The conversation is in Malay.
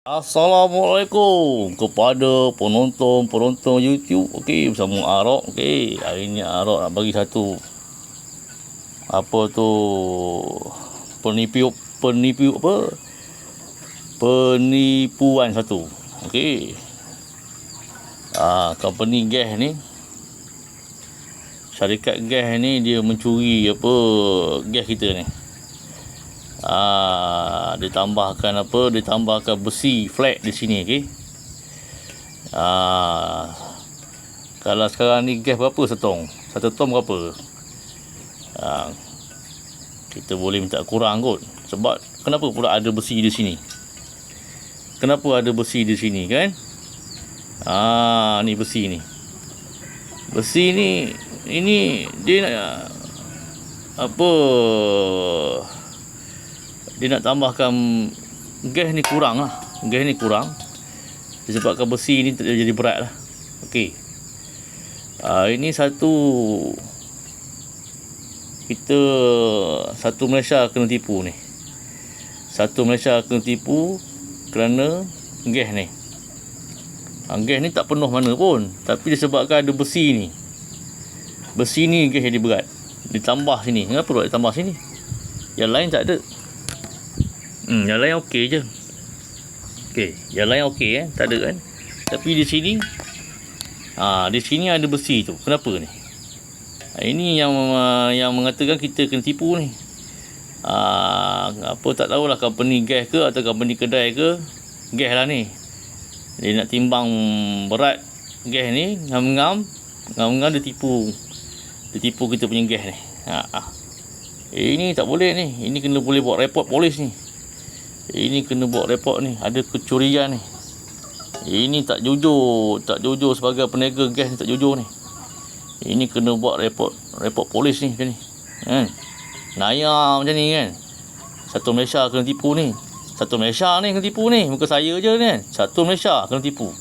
Assalamualaikum kepada penonton-penonton YouTube. Okey, bersama Arok. Okey, hari ni Arok nak bagi satu penipuan satu. Okey. Company gas ni, syarikat gas ni dia mencuri gas kita ni. Ditambahkan besi flat di sini, okey. Kalau sekarang ni gas berapa setong? Satu tong berapa? Kita boleh minta kurang kot. Sebab kenapa pula ada besi di sini? Kenapa ada besi di sini, kan? Ni besi ni. Besi ni, ini dia nak dia nak tambahkan gas ni kurang lah. Gas ni kurang disebabkan besi ni jadi berat lah. Okey. Ini satu Malaysia kena tipu ni. Satu Malaysia kena tipu kerana gas ni. Gas ni tak penuh mana pun, tapi disebabkan ada besi ni. Besi ni gas jadi berat. Ditambah sini. Kenapa pula ditambah sini? Yang lain tak ada. Yang lain okey je. Okey, yang lain okey tak ada kan. Tapi di sini di sini ada besi tu. Kenapa ni? Ini yang mengatakan kita kena tipu ni. Tak tahulah company gas ke atau company kedai ke. Gas lah ni. Dia nak timbang berat gas ni, ngam-ngam dia tipu kita punya gas ni. Ini tak boleh ni. Ini kena boleh buat report polis ni. Ini kena buat report ni. Ada kecurian ni. Ini tak jujur sebagai peniaga gas ni, tak jujur ni. Ini kena buat report polis ni macam ni. Naya macam ni kan. Satu Malaysia kena tipu ni. Satu Malaysia ni kena tipu ni. Bukan saya je ni kan. Satu Malaysia kena tipu.